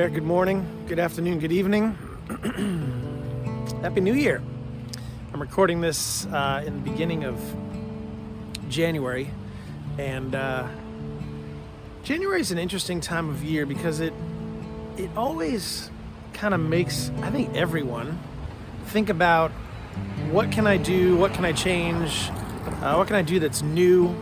there. Good morning, good afternoon, good evening. Happy New Year. I'm recording this in the beginning of January, and January is an interesting time of year because it always kind of makes, I think, everyone think about what can I do, what can I change, what can I do that's new,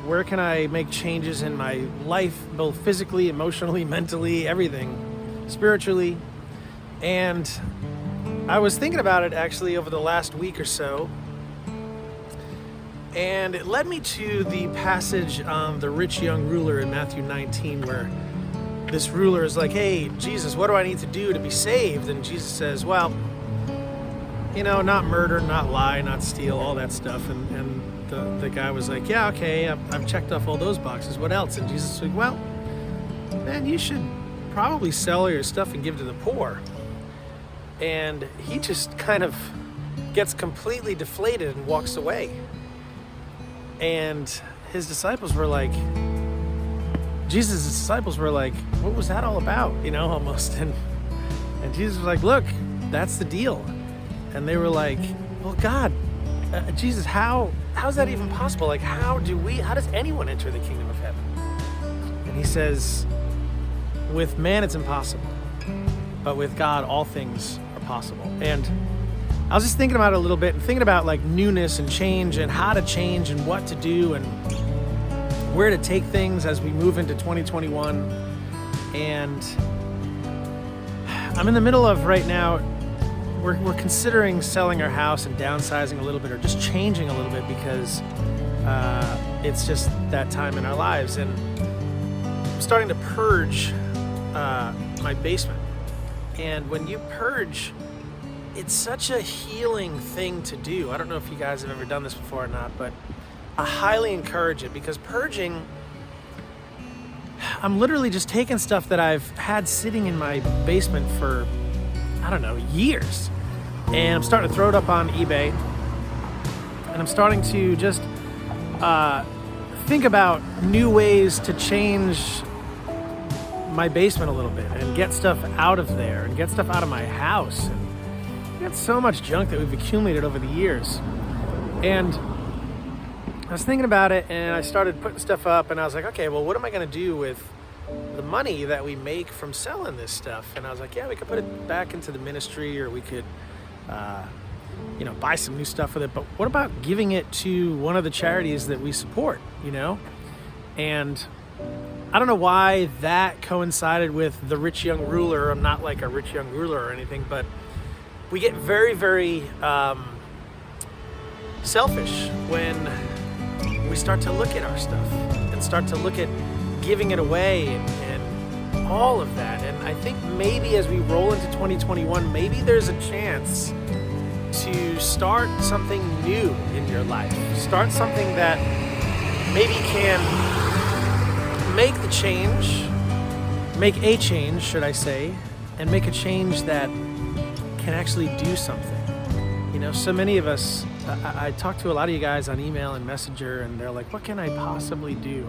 where can I make changes in my life, both physically, emotionally, mentally, everything, spiritually. And I was thinking about it actually over the last week or so, and it led me to the passage on the rich young ruler in Matthew 19, where this ruler is like, hey, Jesus, what do I need to do to be saved? And Jesus says, well, not murder, not lie, not steal, all that stuff. And the guy was like, yeah, okay, I've checked off all those boxes. What else? And Jesus was like, well, man, you should probably sell all your stuff and give to the poor. And he just kind of gets completely deflated and walks away. And his disciples were like, Jesus' disciples were like, what was that all about? Almost. And Jesus was like, look, that's the deal. And they were like, well, God, Jesus, how's that even possible? Like, how does anyone enter the kingdom of heaven? And he says, with man, it's impossible, but with God, all things are possible. And I was just thinking about it a little bit and thinking about like newness and change and how to change and what to do and where to take things as we move into 2021. And I'm in the middle of right now, we're considering selling our house and downsizing a little bit or just changing a little bit because it's just that time in our lives. And I'm starting to purge my basement. And when you purge, it's such a healing thing to do. I don't know if you guys have ever done this before or not, but I highly encourage it because purging, I'm literally just taking stuff that I've had sitting in my basement for, years. And I'm starting to throw it up on eBay. And I'm starting to just think about new ways to change my basement a little bit and get stuff out of there and get stuff out of my house. And we got so much junk that we've accumulated over the years. And I was thinking about it and I started putting stuff up and I was like, okay, well, what am I going to do with the money that we make from selling this stuff? And I was like, yeah, we could put it back into the ministry, or we could buy some new stuff with it. But what about giving it to one of the charities that we support, And I don't know why that coincided with the rich young ruler. I'm not like a rich young ruler or anything, but we get very, very selfish when we start to look at our stuff and start to look at giving it away and all of that. And I think maybe as we roll into 2021, maybe there's a chance to start something new in your life. Start something that maybe can make a change, should I say, and make a change that can actually do something. So many of us, I talk to a lot of you guys on email and Messenger, and they're like, what can I possibly do?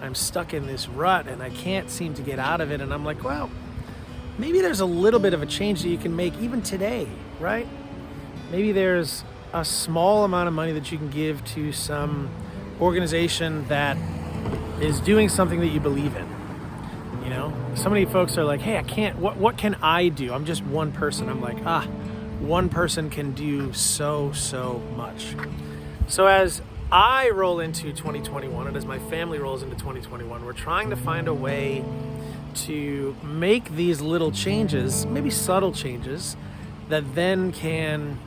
I'm stuck in this rut and I can't seem to get out of it. And I'm like, well, maybe there's a little bit of a change that you can make even today, right? Maybe there's a small amount of money that you can give to some organization that is doing something that you believe in. So many folks are like, hey, I can't, what can I do? I'm just one person. I'm like, one person can do so much. So as I roll into 2021 and as my family rolls into 2021, we're trying to find a way to make these little changes, maybe subtle changes, that then can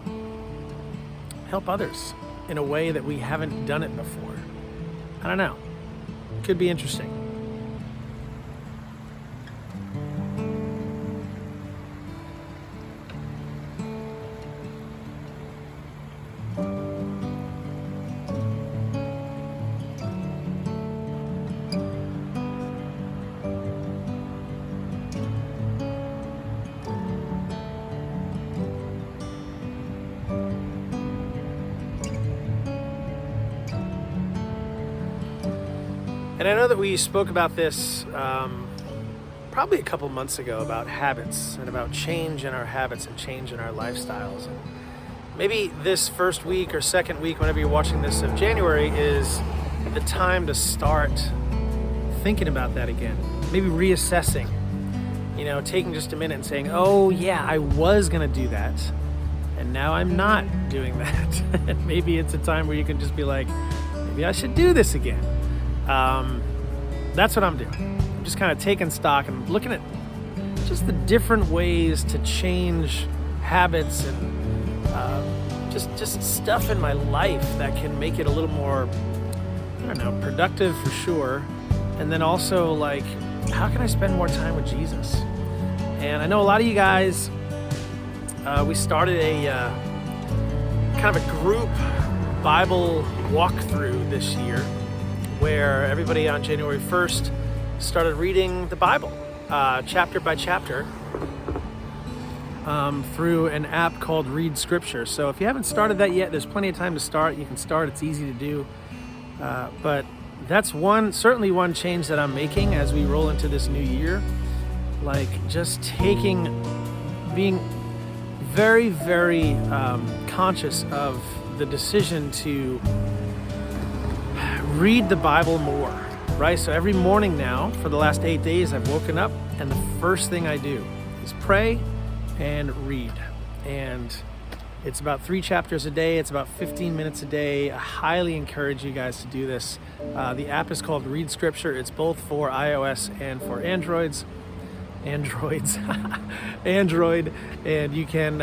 help others in a way that we haven't done it before. I don't know. Could be interesting. And I know that we spoke about this probably a couple months ago about habits and about change in our habits and change in our lifestyles. And maybe this first week or second week, whenever you're watching this, of January is the time to start thinking about that again. Maybe reassessing, taking just a minute and saying, oh yeah, I was gonna do that, and now I'm not doing that. And maybe it's a time where you can just be like, maybe I should do this again. That's what I'm doing. I'm just kind of taking stock and looking at just the different ways to change habits and just stuff in my life that can make it a little more, productive for sure. And then also, like, how can I spend more time with Jesus? And I know a lot of you guys, we started a kind of a group Bible walkthrough this year where everybody on January 1st started reading the Bible chapter by chapter through an app called Read Scripture. So if you haven't started that yet, there's plenty of time to start. You can start. It's easy to do. But that's certainly one change that I'm making as we roll into this new year. Like just being very, very conscious of the decision to read the Bible more, right? So every morning now, for the last 8 days, I've woken up and the first thing I do is pray and read. And it's about 3 chapters a day. It's about 15 minutes a day. I highly encourage you guys to do this. The app is called Read Scripture. It's both for iOS and for Android, and you can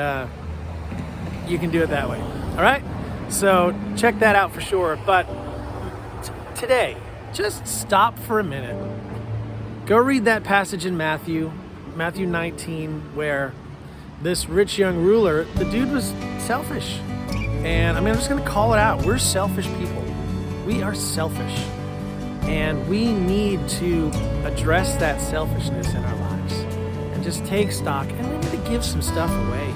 do it that way. All right. So check that out for sure. But today, just stop for a minute. Go read that passage in Matthew 19, where this rich young ruler, the dude was selfish. And I'm just going to call it out. We're selfish people. We are selfish. And we need to address that selfishness in our lives and just take stock. And we need to give some stuff away.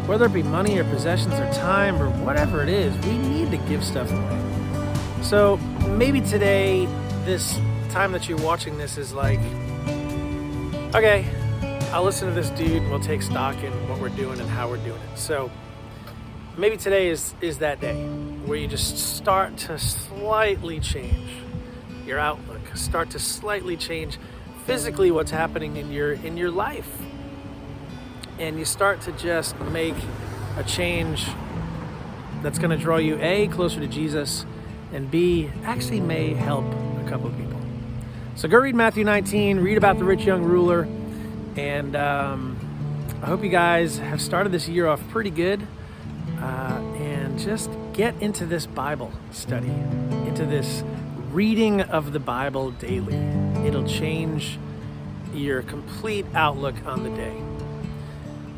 Whether it be money or possessions or time or whatever it is, we need to give stuff away. So maybe today, this time that you're watching this is like, okay, I'll listen to this dude and we'll take stock in what we're doing and how we're doing it. So maybe today is that day where you just start to slightly change your outlook, start to slightly change physically what's happening in your life. And you start to just make a change that's going to draw you A, closer to Jesus, and B, actually may help a couple of people. So go read Matthew 19, read about the rich young ruler, and I hope you guys have started this year off pretty good, and just get into this Bible study, into this reading of the Bible daily. It'll change your complete outlook on the day.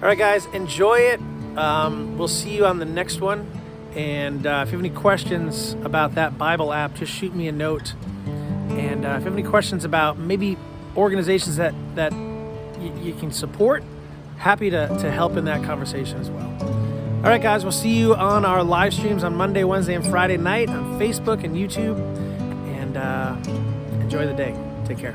All right, guys, enjoy it. We'll see you on the next one. And if you have any questions about that Bible app, just shoot me a note. And if you have any questions about maybe organizations that you can support, happy to help in that conversation as well. All right, guys, we'll see you on our live streams on Monday, Wednesday, and Friday night on Facebook and YouTube. And enjoy the day. Take care.